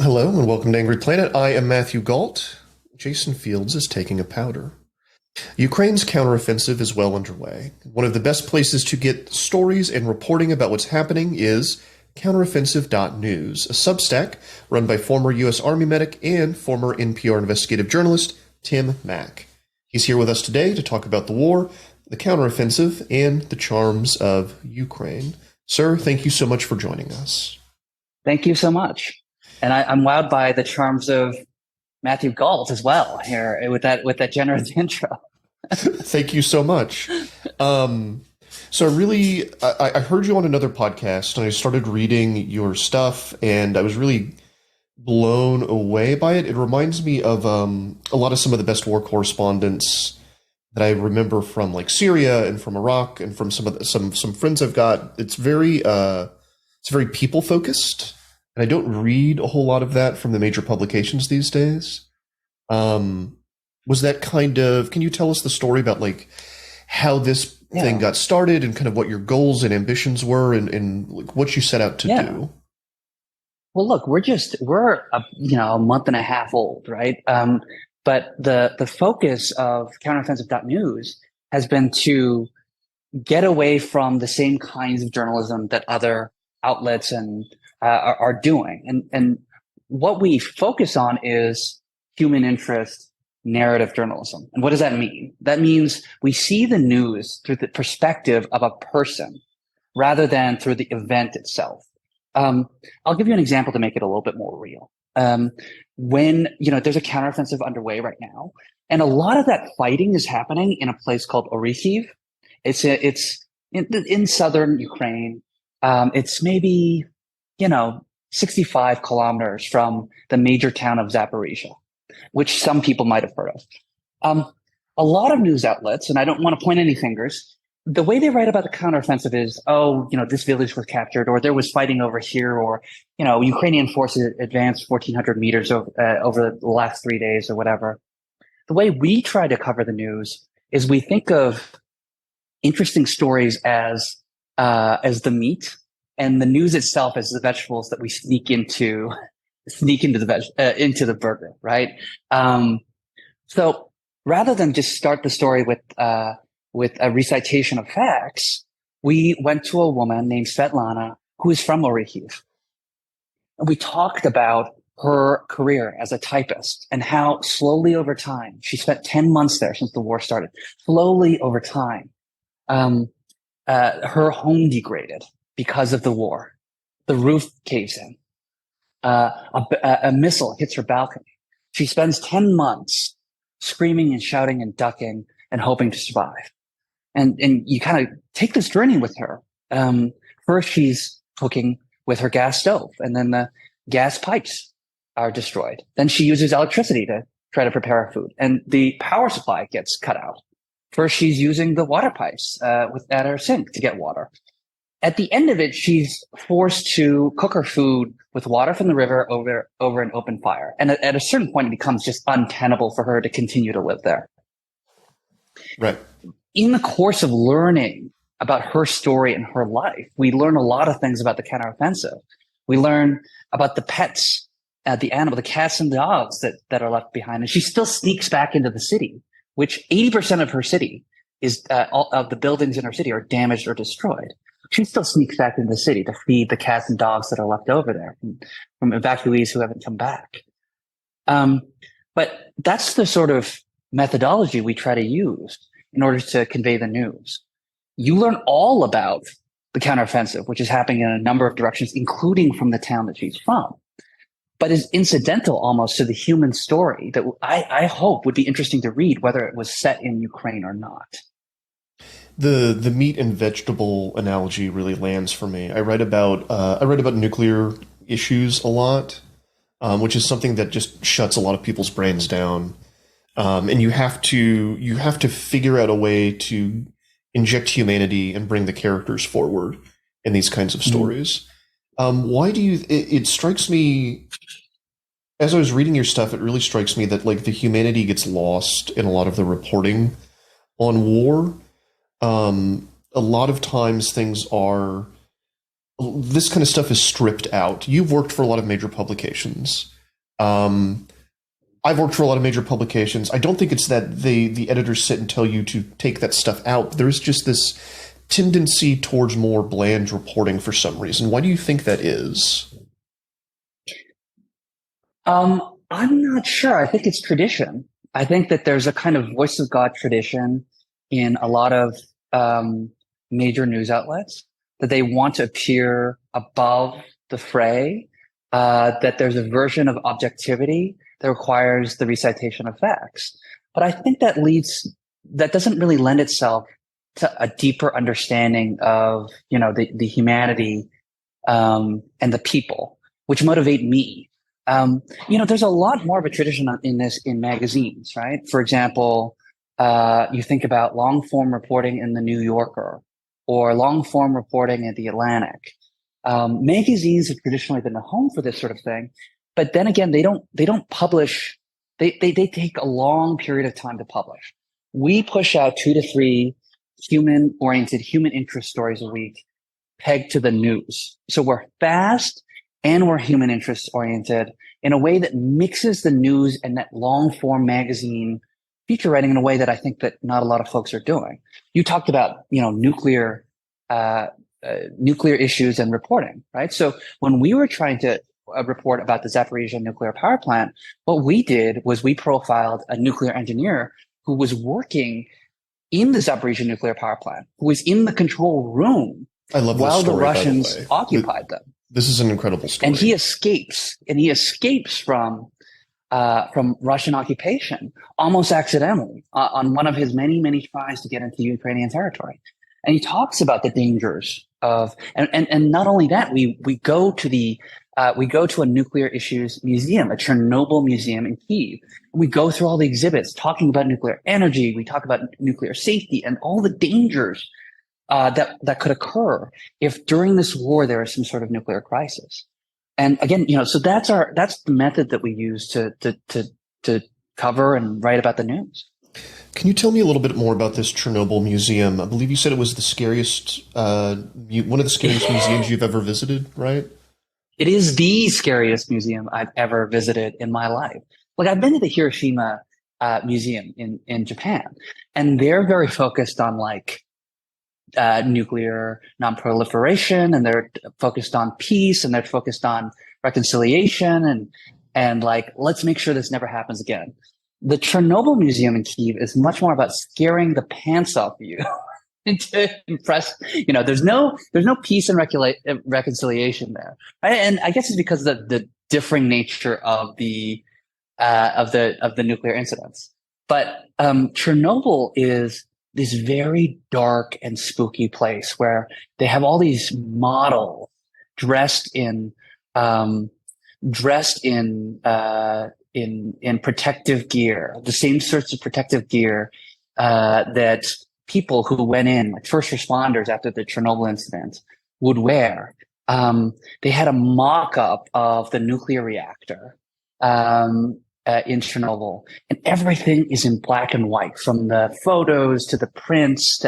Hello and welcome to Angry Planet. I am Matthew Galt. Jason Fields is taking a powder. Ukraine's counteroffensive is well underway. One of the best places to get stories and reporting about what's happening is counteroffensive.news, a Substack run by former U.S. Army medic and former NPR investigative journalist Tim Mak. He's here with us today to talk about the war, the counteroffensive, and the charms of Ukraine. Sir, thank you so much for joining us. Thank you so much. And I'm wowed by the charms of Matthew Galt as well here with that generous intro. Thank you so much. So I heard you on another podcast and I started reading your stuff and I was really blown away by it. It reminds me of a lot of some of the best war correspondents that I remember from like Syria and from Iraq and from some friends I've got. It's very people focused. And I don't read a whole lot of that from the major publications these days. Was that can you tell us the story about like how this thing got started and kind of what your goals and ambitions were and like what you set out to do? Well, look, we're a month and a half old, right? But the focus of counteroffensive.news has been to get away from the same kinds of journalism that other outlets and are doing. And what we focus on is human interest narrative journalism. And what does that mean? That means we see the news through the perspective of a person rather than through the event itself. I'll give you an example to make it a little bit more real. When there's a counteroffensive underway right now, and a lot of that fighting is happening in a place called Kyiv. It's in southern Ukraine. It's maybe 65 kilometers from the major town of Zaporizhia, which some people might have heard of. A lot of news outlets, and I don't want to point any fingers, the way they write about the counteroffensive is, this village was captured, or there was fighting over here, or, Ukrainian forces advanced 1,400 meters over the last 3 days or whatever. The way we try to cover the news is we think of interesting stories as the meat, and the news itself as the vegetables that we sneak into the burger, right? So rather than just start the story with a recitation of facts, we went to a woman named Svetlana who is from Kyiv. And we talked about her career as a typist and how slowly over time, she spent 10 months there since the war started, slowly over time, her home degraded because of the war. The roof caves in. A missile hits her balcony. She spends 10 months screaming and shouting and ducking and hoping to survive. And you kind of take this journey with her. First, she's cooking with her gas stove, and then the gas pipes are destroyed. Then she uses electricity to try to prepare her food, and the power supply gets cut out. First, she's using the water pipes at her sink to get water. At the end of it, she's forced to cook her food with water from the river over an open fire. And at a certain point, it becomes just untenable for her to continue to live there. Right. In the course of learning about her story and her life, we learn a lot of things about the counteroffensive. We learn about the pets, the cats and dogs that are left behind. And she still sneaks back into the city, which 80% of her city is all of the buildings in her city are damaged or destroyed. She still sneaks back into the city to feed the cats and dogs that are left over there from evacuees who haven't come back. But that's the sort of methodology we try to use in order to convey the news. You learn all about the counteroffensive, which is happening in a number of directions, including from the town that she's from, but is incidental almost to the human story that I hope would be interesting to read, whether it was set in Ukraine or not. The meat and vegetable analogy really lands for me. I write about nuclear issues a lot, which is something that just shuts a lot of people's brains down. And you have to figure out a way to inject humanity and bring the characters forward in these kinds of stories. It strikes me, as I was reading your stuff, it really strikes me that like the humanity gets lost in a lot of the reporting on war. A lot of times this kind of stuff is stripped out. You've worked for a lot of major publications. I've worked for a lot of major publications. I don't think it's that the editors sit and tell you to take that stuff out. There's just this tendency towards more bland reporting for some reason. Why do you think that is? I'm not sure. I think it's tradition. I think that there's a kind of voice of God tradition in a lot of major news outlets that they want to appear above the fray, that there's a version of objectivity that requires the recitation of facts. But I think that doesn't really lend itself to a deeper understanding of, the humanity and the people, which motivate me. There's a lot more of a tradition in magazines, right? For example, you think about long form reporting in the New Yorker or long form reporting at the Atlantic. Magazines have traditionally been the home for this sort of thing, but then again, they don't publish. They take a long period of time to publish. We push out 2 to 3 human-oriented, human interest stories a week, pegged to the news. So we're fast and we're human interest oriented in a way that mixes the news and that long form magazine feature writing in a way that I think that not a lot of folks are doing. You talked about, nuclear issues and reporting, right? So when we were trying to report about the Zaporizhzhia nuclear power plant, what we did was we profiled a nuclear engineer who was working in the Zaporizhzhia nuclear power plant, who was in the control room I love while this story, the Russians occupied them. This is an incredible story. And he escapes from Russian occupation almost accidentally on one of his many, many tries to get into Ukrainian territory. And he talks about the dangers of, and not only that, we go to a nuclear issues museum, a Chernobyl museum in Kyiv. We go through all the exhibits talking about nuclear energy. We talk about nuclear safety and all the dangers that could occur if during this war there is some sort of nuclear crisis. And again, so that's the method that we use to cover and write about the news. Can you tell me a little bit more about this Chernobyl museum? I believe you said it was the scariest, one of the scariest museums you've ever visited, right? It is the scariest museum I've ever visited in my life. Like, I've been to the Hiroshima museum in Japan, and they're very focused on nuclear non-proliferation, and they're focused on peace, and they're focused on reconciliation, and let's make sure this never happens again. The Chernobyl Museum in Kyiv is much more about scaring the pants off you and to impress. There's no peace and reconciliation there, right? And I guess it's because of the differing nature of the nuclear incidents. But Chernobyl is this very dark and spooky place where they have all these models dressed in protective gear, the same sorts of protective gear that people who went in, like first responders after the Chernobyl incident, would wear. They had a mock-up of the nuclear reactor in Chernobyl, and everything is in black and white, from the photos to the prints.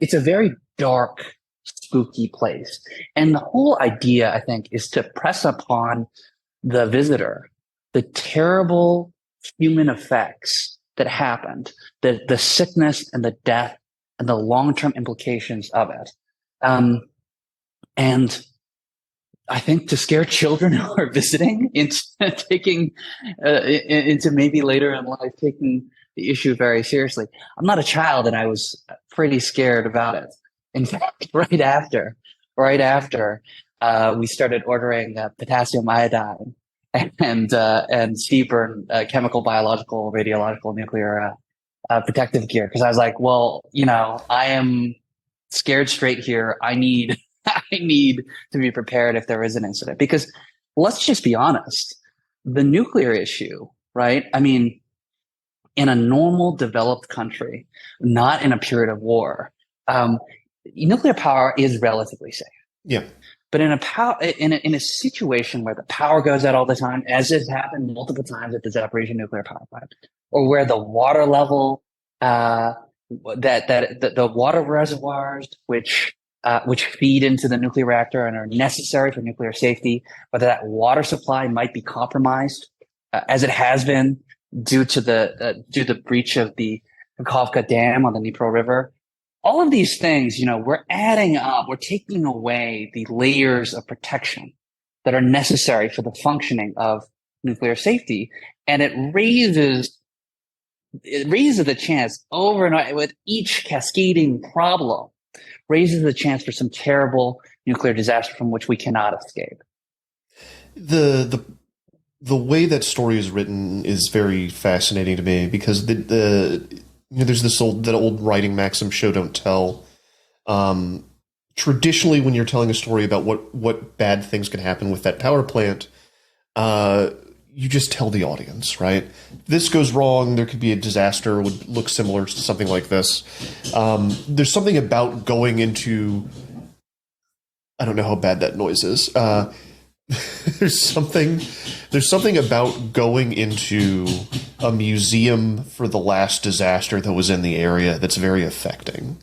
It's a very dark, spooky place. And the whole idea, I think, is to press upon the visitor the terrible human effects that happened, the sickness and the death and the long-term implications of it. And I think to scare children who are visiting into maybe later in life taking the issue very seriously. I'm not a child, and I was pretty scared about it. In fact, right after we started ordering potassium iodine and CBRN, chemical, biological, radiological, nuclear protective gear, because I was like, well, I am scared straight here. I need to be prepared if there is an incident, because let's just be honest, the nuclear issue, right? I mean, in a normal developed country, not in a period of war, nuclear power is relatively safe. Yeah. But in a situation where the power goes out all the time, as has happened multiple times at the Zaporizhzhia nuclear power plant, or where the water level, the water reservoirs, which which feed into the nuclear reactor and are necessary for nuclear safety, whether that water supply might be compromised, as it has been due to the breach of the Kakhovka Dam on the Dnipro River. All of these things, we're adding up, we're taking away the layers of protection that are necessary for the functioning of nuclear safety. And it raises the chance over and over with each cascading problem, raises the chance for some terrible nuclear disaster from which we cannot escape. The way that story is written is very fascinating to me because there's that old writing maxim, show don't tell. Traditionally, when you're telling a story about what bad things can happen with that power plant, you just tell the audience, right? This goes wrong, there could be a disaster, would look similar to something like this. There's something about going into, I don't know how bad that noise is. There's something about going into a museum for the last disaster that was in the area that's very affecting.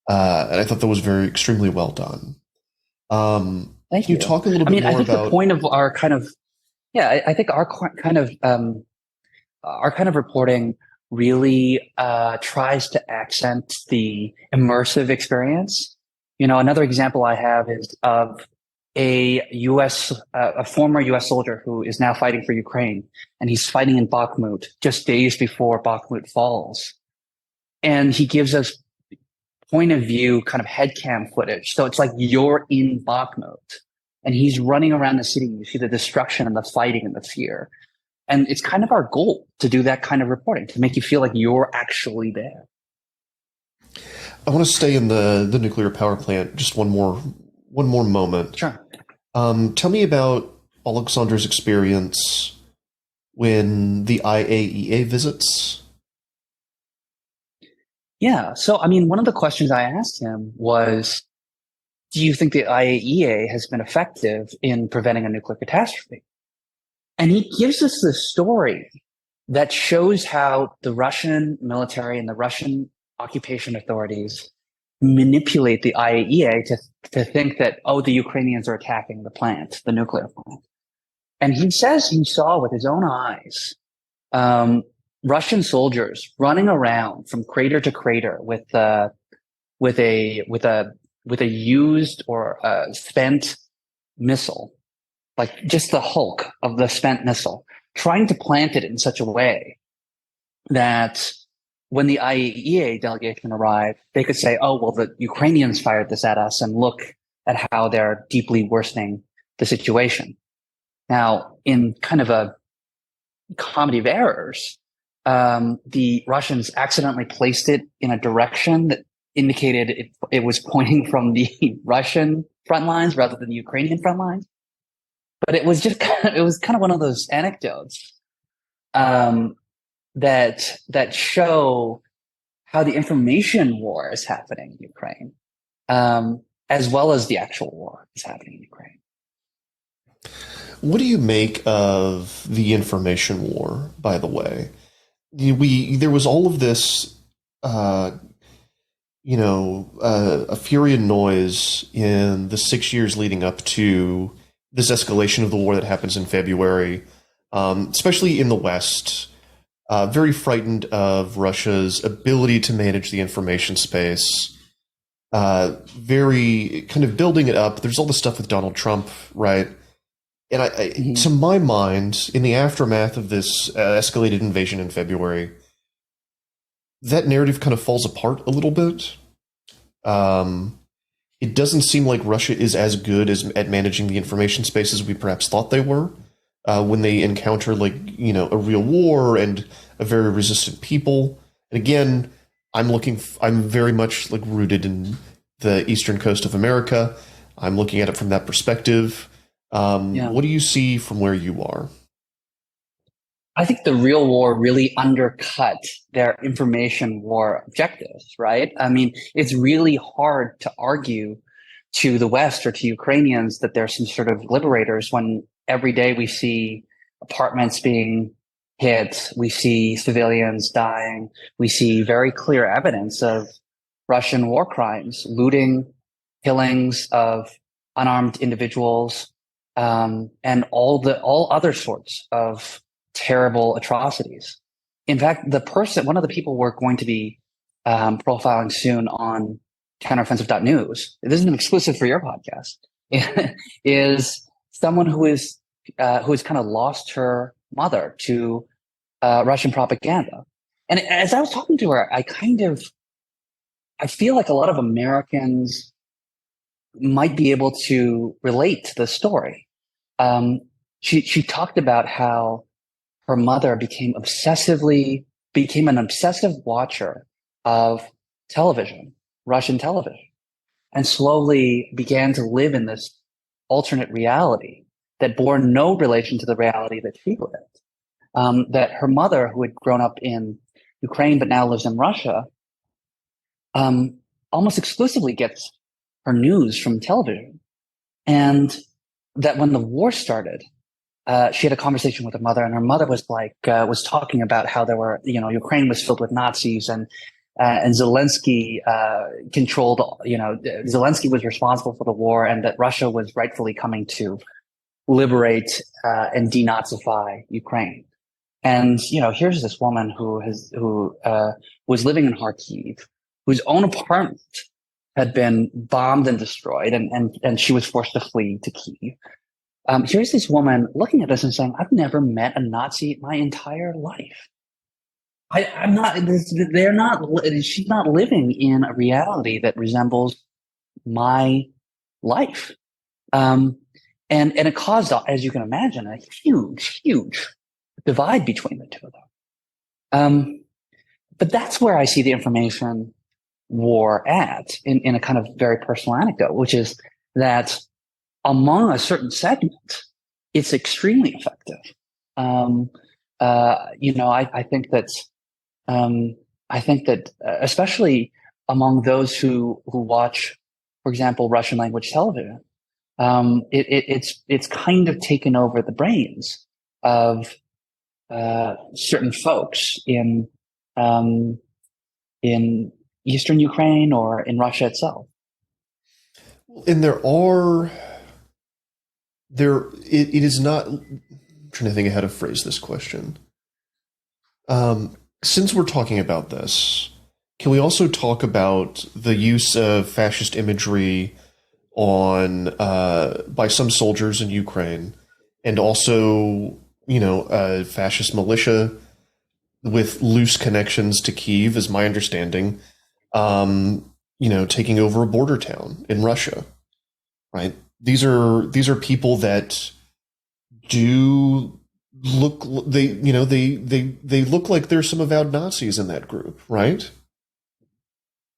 And I thought that was extremely well done. Thank you. Talk a little bit more I think about the point of our kind of, I think our kind of reporting really tries to accent the immersive experience. Another example I have is of a former U.S. soldier who is now fighting for Ukraine, and he's fighting in Bakhmut just days before Bakhmut falls. And he gives us point of view kind of headcam footage. So it's like you're in Bakhmut and he's running around the city. You see the destruction and the fighting and the fear. And it's kind of our goal to do that kind of reporting, to make you feel like you're actually there. I want to stay in the nuclear power plant just one more moment. Sure. Tell me about Alexander's experience when the IAEA visits. Yeah. So, one of the questions I asked him was, do you think the IAEA has been effective in preventing a nuclear catastrophe? And he gives us this story that shows how the Russian military and the Russian occupation authorities manipulate the IAEA to think that, the Ukrainians are attacking the nuclear plant. And he says he saw with his own eyes Russian soldiers running around from crater to crater with a used or spent missile, like just the hulk of the spent missile, trying to plant it in such a way that when the IAEA delegation arrived, they could say, the Ukrainians fired this at us, and look at how they're deeply worsening the situation. Now, in kind of a comedy of errors, the Russians accidentally placed it in a direction that indicated it was pointing from the Russian front lines rather than the Ukrainian front lines. But it was just kind of one of those anecdotes that show how the information war is happening in Ukraine, as well as the actual war is happening in Ukraine. What do you make of the information war, by the way? There was all of this, a fury and noise in the 6 years leading up to this escalation of the war that happens in February, especially in the West, very frightened of Russia's ability to manage the information space, very kind of building it up. There's all the stuff with Donald Trump, right? And to my mind, in the aftermath of this escalated invasion in February, that narrative kind of falls apart a little bit. It doesn't seem like Russia is as good at managing the information space as we perhaps thought they were when they encounter a real war and a very resistant people. And again, I'm very much rooted in the eastern coast of America. I'm looking at it from that perspective. What do you see from where you are? I think the real war really undercut their information war objectives, right? It's really hard to argue to the West or to Ukrainians that they're some sort of liberators when every day we see apartments being hit, we see civilians dying, we see very clear evidence of Russian war crimes, looting, killings of unarmed individuals, and all other sorts of terrible atrocities. In fact, one of the people we're going to be profiling soon on counteroffensive.news, this is an exclusive for your podcast, is someone who has kind of lost her mother to Russian propaganda. And as I was talking to her, I feel like a lot of Americans might be able to relate to the story. She talked about how her mother became an obsessive watcher of television, Russian television, and slowly began to live in this alternate reality that bore no relation to the reality that she lived. That her mother, who had grown up in Ukraine but now lives in Russia, almost exclusively gets her news from television. And that when the war started, she had a conversation with her mother, and her mother was talking about how Ukraine was filled with Nazis, and Zelensky Zelensky was responsible for the war, and that Russia was rightfully coming to liberate and denazify Ukraine. And here's this woman who was living in Kyiv, whose own apartment had been bombed and destroyed, and she was forced to flee to Kyiv. Here's this woman looking at this and saying, "I've never met a Nazi my entire life. I'm not. They're not. She's not living in a reality that resembles my life." And it caused, as you can imagine, a huge divide between the two of them. But that's where I see the information war at in a kind of very personal anecdote, which is that among a certain segment, it's extremely effective. I think that especially among those who watch, for example, Russian language television, it's kind of taken over the brains of certain folks in Eastern Ukraine or in Russia itself. And it is not, I'm trying to think of how to phrase this question. Since we're talking about this, can we also talk about the use of fascist imagery by some soldiers in Ukraine, and also, fascist militia with loose connections to Kyiv, is my understanding, taking over a border town in Russia, right? These are people that do look, they look like there's some avowed Nazis in that group, right?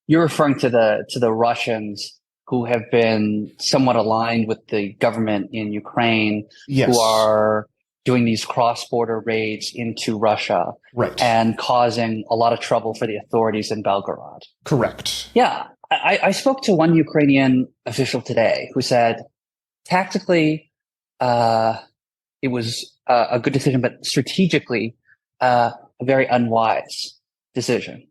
You're referring to the Russians who have been somewhat aligned with the government in Ukraine, yes, who are doing these cross-border raids into Russia, right, and causing a lot of trouble for the authorities in Belgorod. Correct. Yeah, I spoke to one Ukrainian official today who said, tactically, it was a good decision, but strategically, a very unwise decision.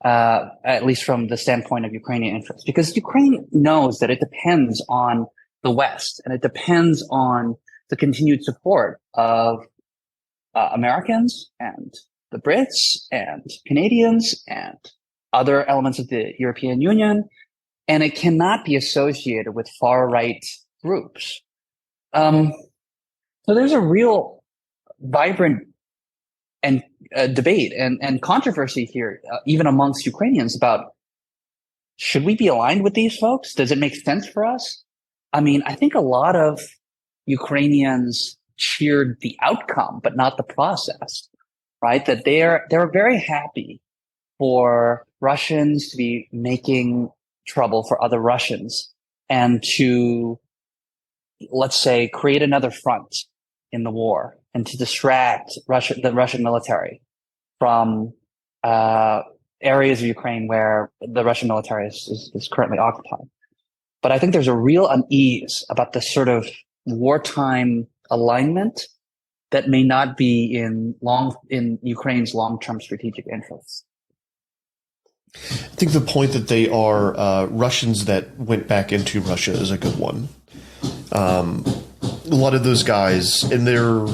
At least from the standpoint of Ukrainian interests, because Ukraine knows that it depends on the West, and it depends on the continued support of Americans and the Brits and Canadians and other elements of the European Union, and it cannot be associated with far-right groups. So there's a real vibrant and debate and controversy here, even amongst Ukrainians, about, should we be aligned with these folks? Does it make sense for us? I mean, I think a lot of Ukrainians cheered the outcome, but not the process, right? That they're very happy for Russians to be making trouble for other Russians and to, let's say, create another front in the war and to distract the Russian military from areas of Ukraine where the Russian military is currently occupied. But I think there's a real unease about the sort of wartime alignment that may not be in Ukraine's long-term strategic interests. I think the point that they are Russians that went back into Russia is a good one. A lot of those guys, and they're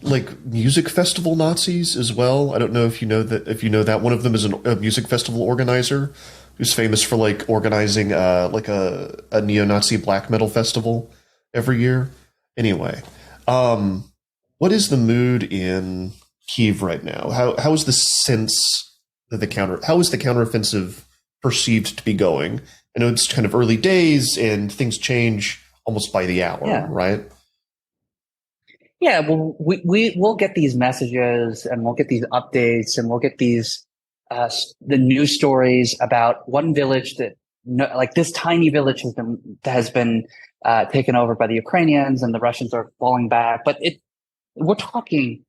like music festival Nazis as well. I don't know if you know that. If you know that one of them is a music festival organizer who's famous for like organizing like a neo-Nazi black metal festival every year. Anyway, what is the mood in Kyiv right now? How is the sense that how is the counteroffensive perceived to be going? I know it's kind of early days and things change almost by the hour, Yeah. right? Yeah, well, we'll get these messages and we'll get these updates and we'll get these the news stories about one village that like this tiny village has been taken over by the Ukrainians and the Russians are falling back. But we're talking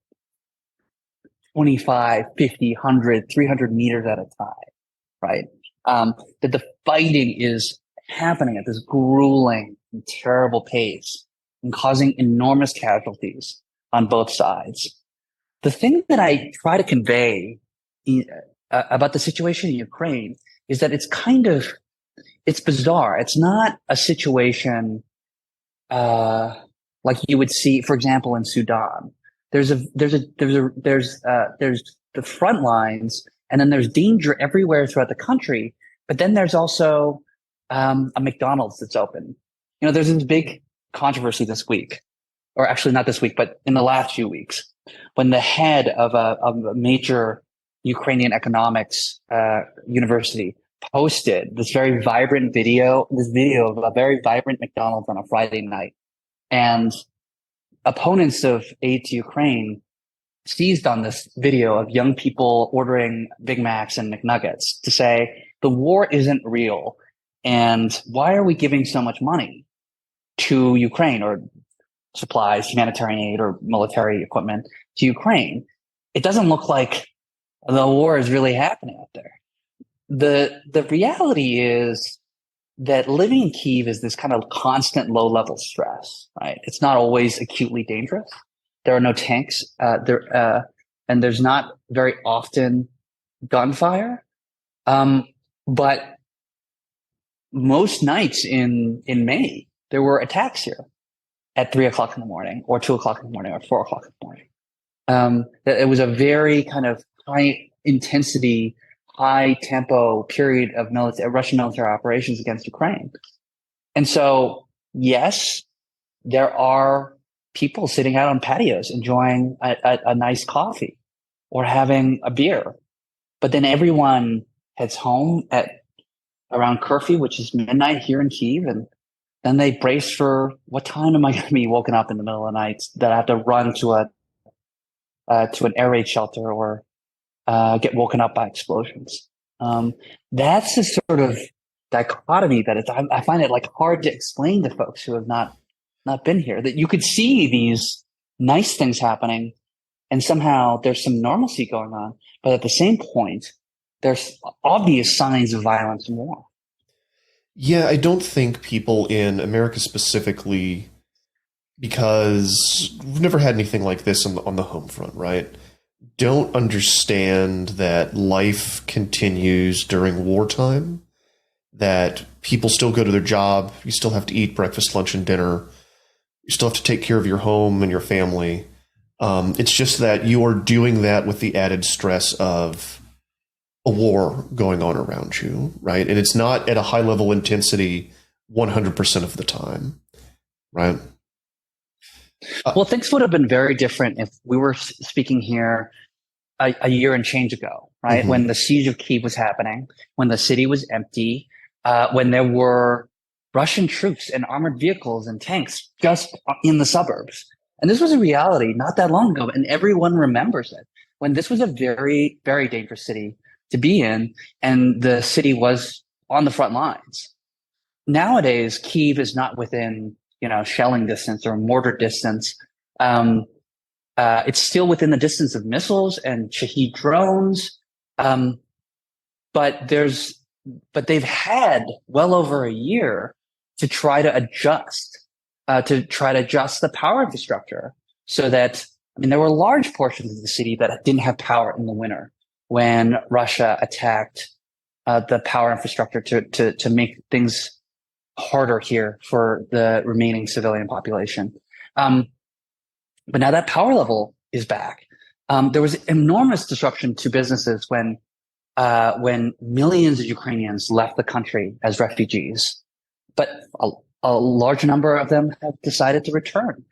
25, 50, 100, 300 meters at a time, right? That the fighting is happening at this grueling and terrible pace and causing enormous casualties on both sides. The thing that I try to convey about the situation in Ukraine is that it's bizarre. It's not a situation like you would see, for example, in Sudan. There's the front lines, and then there's danger everywhere throughout the country. But then there's also a McDonald's that's open. There's this big controversy this week, or actually not this week, but in the last few weeks, when the head of a major Ukrainian economics university posted this video of a very vibrant McDonald's on a Friday night. And opponents of aid to Ukraine seized on this video of young people ordering Big Macs and McNuggets to say, the war isn't real. And why are we giving so much money to Ukraine, or supplies, humanitarian aid, or military equipment to Ukraine? It doesn't look like the war is really happening out there. The reality is that living in Kyiv is this kind of constant low level stress, right? It's not always acutely dangerous. There are no tanks, and there's not very often gunfire. But most nights in May, there were attacks here at 3 o'clock in the morning, or 2 o'clock in the morning, or 4 o'clock in the morning. It was a very kind of high intensity, high tempo period of Russian military operations against Ukraine. And so, yes, there are people sitting out on patios enjoying a nice coffee or having a beer. But then everyone heads home at around curfew, which is midnight here in Kyiv, and then they brace for, what time am I going to be woken up in the middle of the night that I have to run to an air raid shelter, or get woken up by explosions. That's the sort of dichotomy that I find it like hard to explain to folks who have not been here, that you could see these nice things happening and somehow there's some normalcy going on. But at the same point, there's obvious signs of violence and war. Yeah, I don't think people in America specifically, because we've never had anything like this on the home front, right? Don't understand that life continues during wartime, that people still go to their job, you still have to eat breakfast, lunch, and dinner, you still have to take care of your home and your family. It's just that you are doing that with the added stress of a war going on around you, right? And it's not at a high level intensity 100% of the time, right? Well, things would have been very different if we were speaking here a year and change ago, right? Mm-hmm. When the siege of Kyiv was happening, when the city was empty, when there were Russian troops and armored vehicles and tanks just in the suburbs. And this was a reality not that long ago, and everyone remembers it, when this was a very, very dangerous city to be in, and the city was on the front lines. Nowadays, Kyiv is not within shelling distance or mortar distance. It's still within the distance of missiles and Shahed drones. But they've had well over a year to try to adjust the power infrastructure so that, there were large portions of the city that didn't have power in the winter when Russia attacked the power infrastructure to make things harder here for the remaining civilian population. But now that power level is back. There was enormous disruption to businesses when millions of Ukrainians left the country as refugees, but a large number of them have decided to return.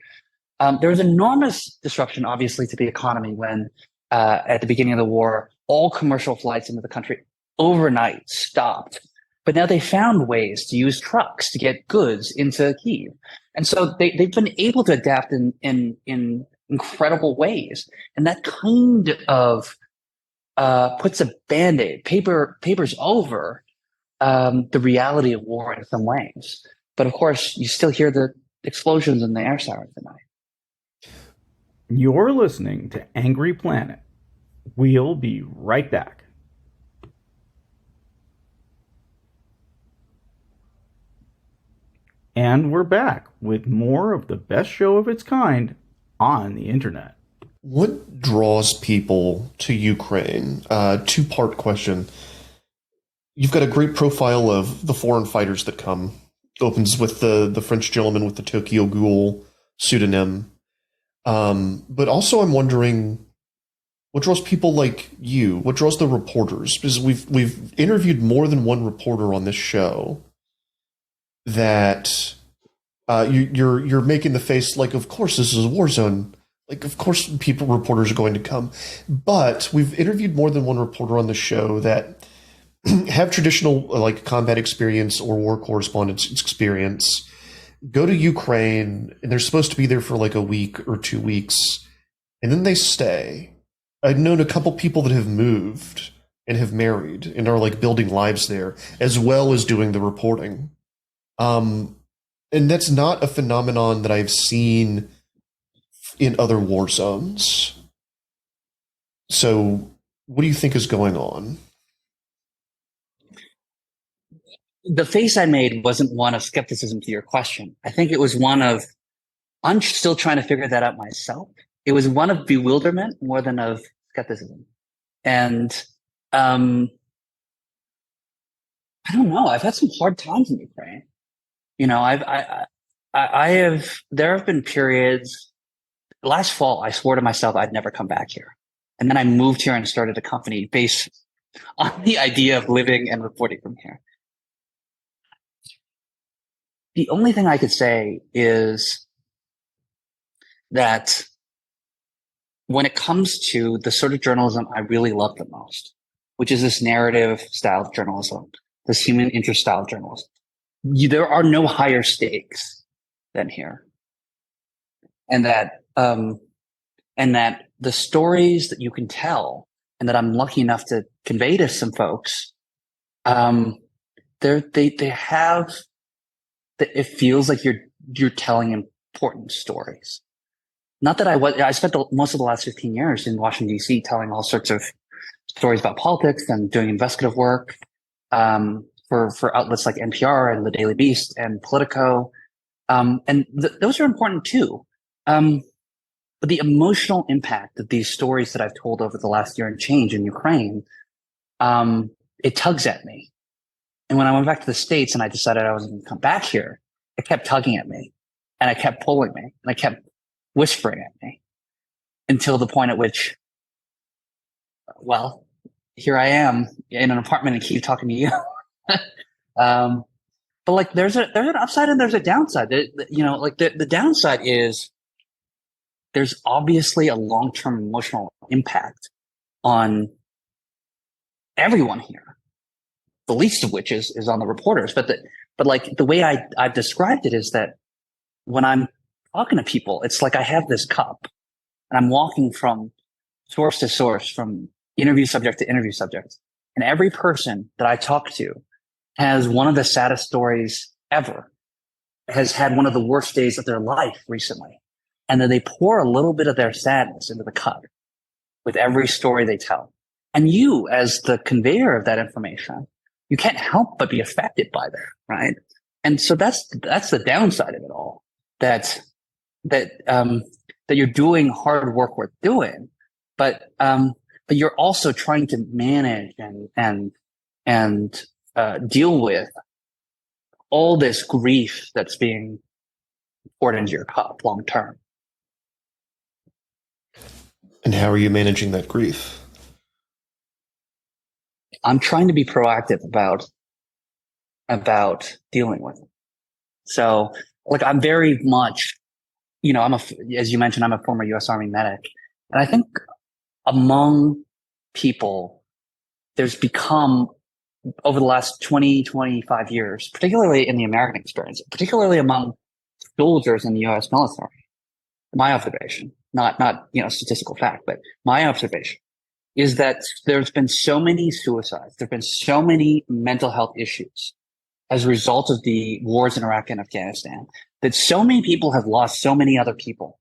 There was enormous disruption, obviously, to the economy when at the beginning of the war, all commercial flights into the country overnight stopped. But now they found ways to use trucks to get goods into Kyiv. And so they've been able to adapt in incredible ways. And that kind of puts a Band-Aid, papers over the reality of war in some ways. But of course, you still hear the explosions and the air sirens at night. You're listening to Angry Planet. We'll be right back. And we're back with more of the best show of its kind on the internet. What draws people to Ukraine? Two-part question. You've got a great profile of the foreign fighters that come. Opens with the French gentleman with the Tokyo Ghoul pseudonym. But also I'm wondering what draws people like you? What draws the reporters? Because we've interviewed more than one reporter on this show that you're making the face like, of course this is a war zone. Like, of course reporters are going to come. But we've interviewed more than one reporter on the show that have traditional like combat experience or war correspondence experience, go to Ukraine, and they're supposed to be there for like a week or 2 weeks, and then they stay. I've known a couple people that have moved and have married and are like building lives there, as well as doing the reporting. And that's not a phenomenon that I've seen in other war zones. So what do you think is going on? The face I made wasn't one of skepticism to your question. I think it was one of, I'm still trying to figure that out myself. It was one of bewilderment more than of skepticism. And I don't know. I've had some hard times in Ukraine. You know, there have been periods. Last fall, I swore to myself I'd never come back here. And then I moved here and started a company based on the idea of living and reporting from here. The only thing I could say is that when it comes to the sort of journalism I really love the most, which is this narrative style of journalism, this human interest style of journalism, there are no higher stakes than here. And that the stories that you can tell and that I'm lucky enough to convey to some folks, they have, it feels like you're telling important stories. Not that I spent most of the last 15 years in Washington, D.C. telling all sorts of stories about politics and doing investigative work for outlets like NPR and The Daily Beast and Politico. And those are important too. But the emotional impact of these stories that I've told over the last year and change in Ukraine, it tugs at me. And when I went back to the States and I decided I was going to come back here, it kept tugging at me and it kept pulling me and I kept whispering at me until the point at which, well, here I am in an apartment in Kyiv talking to you. But like, there's an upside and there's a downside. The downside is there's obviously a long-term emotional impact on everyone here. The least of which is on the reporters. But like the way I've described it is that when I'm talking to people, it's like I have this cup and I'm walking from source to source, from interview subject to interview subject. And every person that I talk to has one of the saddest stories ever, has had one of the worst days of their life recently. And then they pour a little bit of their sadness into the cup with every story they tell. And you, as the conveyor of that information, you can't help but be affected by that, right? And so that's the downside of it all. That you're doing hard work worth doing, but you're also trying to manage and and deal with all this grief that's being poured into your cup long term. And how are you managing that grief? I'm trying to be proactive about dealing with it. So, like, I'm very much, as you mentioned, I'm a former U.S. Army medic. And I think among people, there's become, over the last 20, 25 years, particularly in the American experience, particularly among soldiers in the U.S. military, my observation, not statistical fact, but my observation is that there's been so many suicides, there've been so many mental health issues as a result of the wars in Iraq and Afghanistan, that so many people have lost so many other people,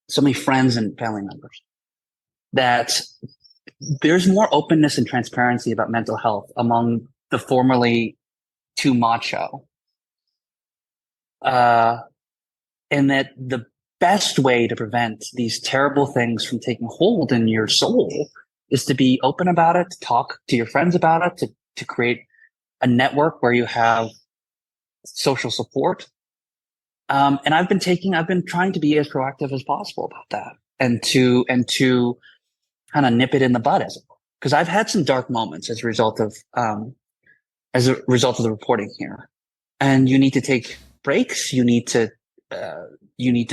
so many friends and family members, that there's more openness and transparency about mental health among the formerly too macho. And that the best way to prevent these terrible things from taking hold in your soul is to be open about it, to talk to your friends about it, to create a network where you have social support. And I've been trying to be as proactive as possible about that, and to kind of nip it in the bud, because I've had some dark moments as a result of the reporting here. And you need to take breaks. You need to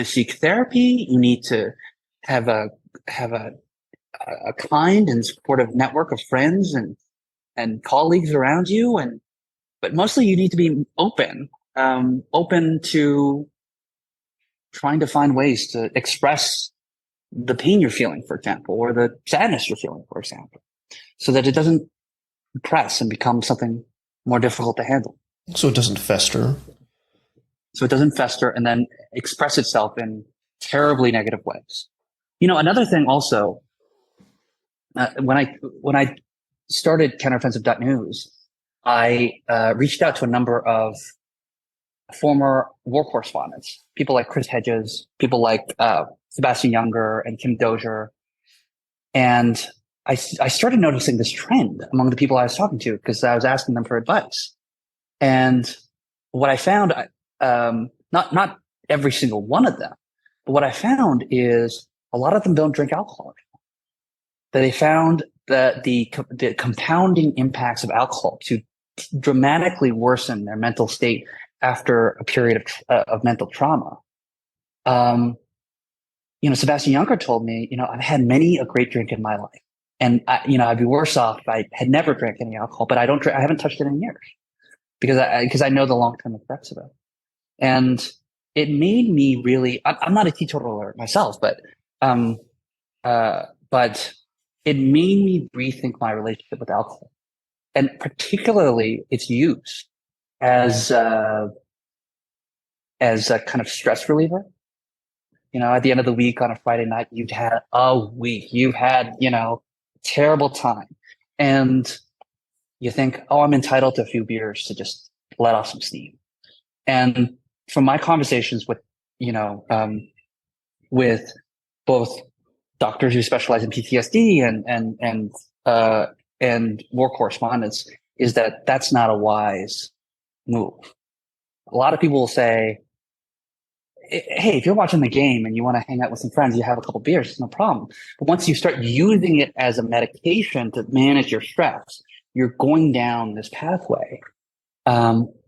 seek therapy. You need to have a kind and supportive network of friends and colleagues around you. But mostly you need to be open to trying to find ways to express the pain you're feeling, for example, or the sadness you're feeling, for example, so that it doesn't press and become something more difficult to handle. So it doesn't fester. And then express itself in terribly negative ways. Another thing also, when I started counteroffensive.news, I reached out to a number of former war correspondents, people like Chris Hedges, people like Sebastian Younger and Kim Dozier. And I started noticing this trend among the people I was talking to, because I was asking them for advice. And what I found, not every single one of them, but what I found is a lot of them don't drink alcohol. That they found that the compounding impacts of alcohol to dramatically worsen their mental state after a period of mental trauma. Sebastian Younger told me, I've had many a great drink in my life, and I'd be worse off if I had never drank any alcohol, but I haven't touched it in years because I know the long-term effects of it. And it made me really, I'm not a teetotaler myself, but it made me rethink my relationship with alcohol, and particularly its use as a kind of stress reliever. At the end of the week on a Friday night, you've had terrible time, and you think, oh, I'm entitled to a few beers to just let off some steam. And from my conversations with both doctors who specialize in PTSD and war correspondents, is that that's not a wise move. A lot of people will say, hey, if you're watching the game and you want to hang out with some friends, you have a couple beers, no problem. But once you start using it as a medication to manage your stress, you're going down this pathway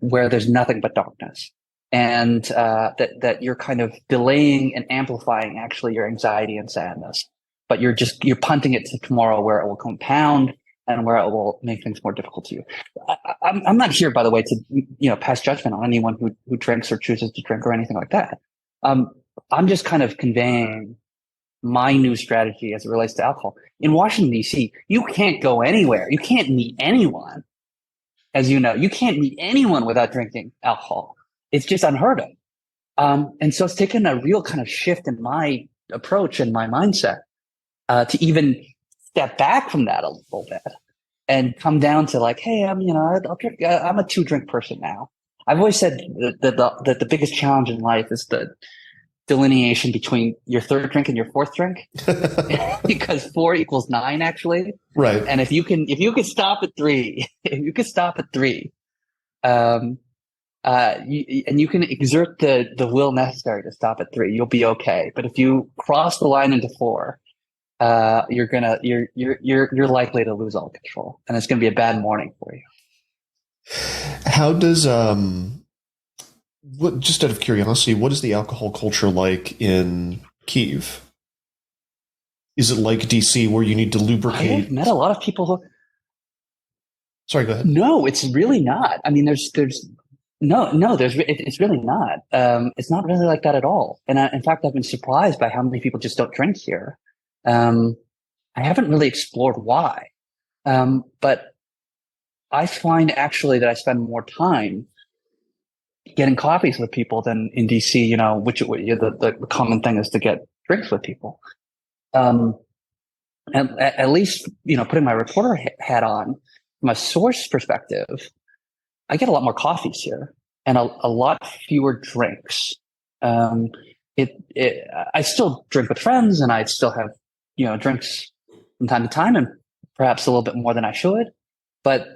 where there's nothing but darkness. And that you're kind of delaying and amplifying actually your anxiety and sadness. But you're punting it to tomorrow, where it will compound and where it will make things more difficult to you. I'm not here, by the way, to pass judgment on anyone who drinks or chooses to drink or anything like that. I'm just kind of conveying my new strategy as it relates to alcohol. In Washington, D.C., you can't go anywhere. You can't meet anyone. As you know, you can't meet anyone without drinking alcohol. It's just unheard of. And so it's taken a real kind of shift in my approach and my mindset to even step back from that a little bit and come down to like, hey, I'll drink. I'm a 2-drink person now. I've always said that the biggest challenge in life is delineation between your third drink and your fourth drink, because 4 equals 9 actually. Right. And if you can stop at 3, if you can stop at 3, and you can exert the will necessary to stop at 3, you'll be okay. But if you cross the line into 4, you're likely to lose all control, and it's gonna be a bad morning for you. How does just out of curiosity, what is the alcohol culture like in Kyiv? Is it like DC where you need to lubricate? I have met a lot of people who. Sorry, go ahead. No, it's really not. I mean, it's really not. It's not really like that at all. And in fact, I've been surprised by how many people just don't drink here. I haven't really explored why, but I find actually that I spend more time getting coffees with people than in DC, which the common thing is to get drinks with people. And at least, putting my reporter hat on, from a source perspective, I get a lot more coffees here and a lot fewer drinks. I still drink with friends, and I still have, drinks from time to time, and perhaps a little bit more than I should, but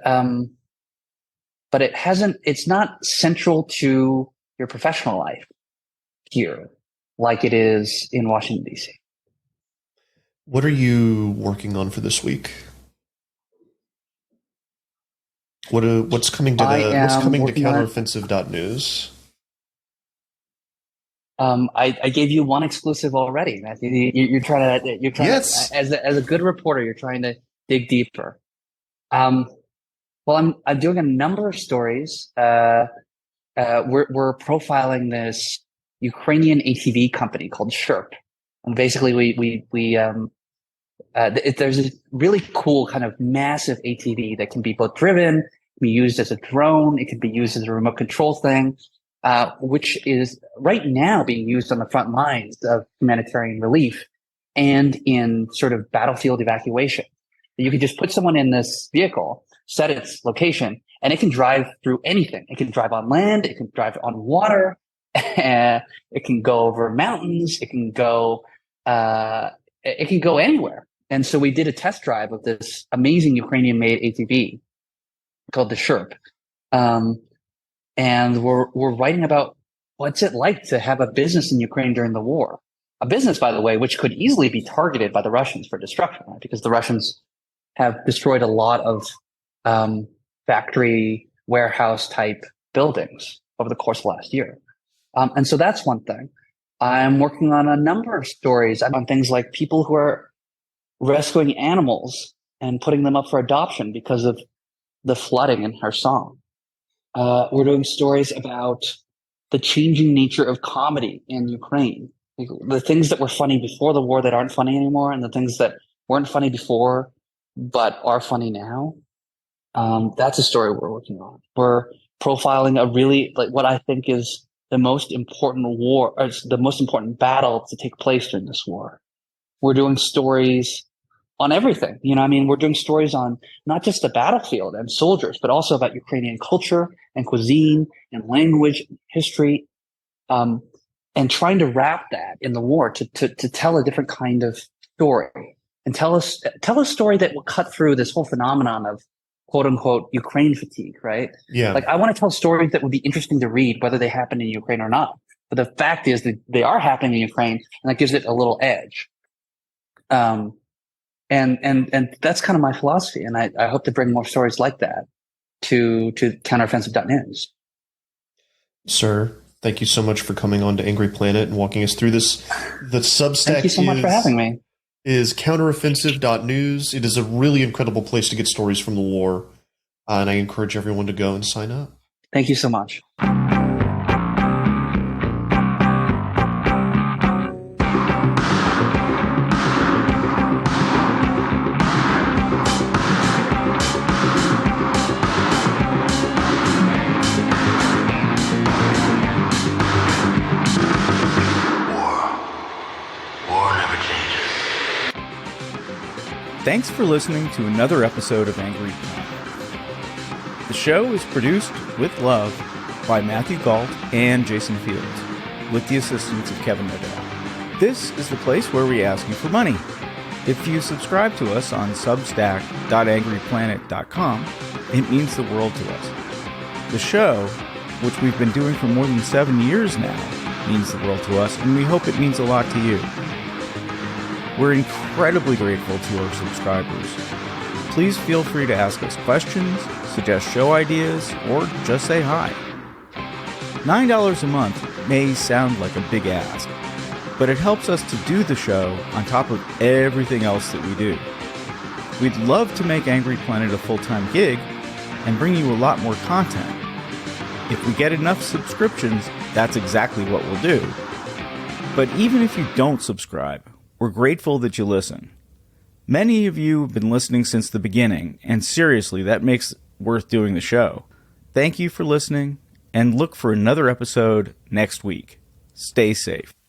it's not central to your professional life here like it is in Washington, D.C. What are you working on for this week? What's coming to counteroffensive.news? I gave you one exclusive already, Matthew. You're trying Yes. to, as a good reporter, you're trying to dig deeper. Well, I'm doing a number of stories. We're profiling this Ukrainian ATV company called Sherp, and basically there's a really cool kind of massive ATV that can be both driven, be used as a drone, it can be used as a remote control thing, which is right now being used on the front lines of humanitarian relief and in sort of battlefield evacuation. You can just put someone in this vehicle, set its location, and it can drive through anything. It can drive on land, it can drive on water, it can go over mountains, it can go anywhere. And so we did a test drive of this amazing Ukrainian-made ATV called the Sherp. And we're writing about what's it like to have a business in Ukraine during the war. A business, by the way, which could easily be targeted by the Russians for destruction, right? Because the Russians have destroyed a lot of factory, warehouse type buildings over the course of last year. And so that's one thing. I'm working on a number of stories on things like people who are rescuing animals and putting them up for adoption because of the flooding in Kherson. We're doing stories about the changing nature of comedy in Ukraine. The things that were funny before the war that aren't funny anymore, and the things that weren't funny before but are funny now. That's a story we're working on. We're profiling a really, what I think is the most important war, or the most important battle to take place during this war. We're doing stories on everything. We're doing stories on not just the battlefield and soldiers, but also about Ukrainian culture and cuisine and language, history, and trying to wrap that in the war to tell a different kind of story and tell a story that will cut through this whole phenomenon of quote unquote Ukraine fatigue, right? Yeah. I want to tell stories that would be interesting to read, whether they happen in Ukraine or not. But the fact is that they are happening in Ukraine, and that gives it a little edge. And that's kind of my philosophy. And I hope to bring more stories like that to counteroffensive.news. Sir, thank you so much for coming on to Angry Planet and walking us through this. The Substack Thank you so much for having me. Is counteroffensive.news. It is a really incredible place to get stories from the war. And I encourage everyone to go and sign up. Thank you so much. Thanks for listening to another episode of Angry Planet. The show is produced with love by Matthew Galt and Jason Fields. with the assistance of Kevin Nadell. This is the place where we ask you for money. If you subscribe to us on substack.angryplanet.com, it means the world to us. The show, which we've been doing for more than 7 years now, means the world to us, and we hope it means a lot to you. We're incredibly grateful to our subscribers. Please feel free to ask us questions, suggest show ideas, or just say hi. $9 a month may sound like a big ask, but it helps us to do the show on top of everything else that we do. We'd love to make Angry Planet a full-time gig and bring you a lot more content. If we get enough subscriptions, that's exactly what we'll do. But even if you don't subscribe, we're grateful that you listen. Many of you have been listening since the beginning, and seriously, that makes it worth doing the show. Thank you for listening, and look for another episode next week. Stay safe.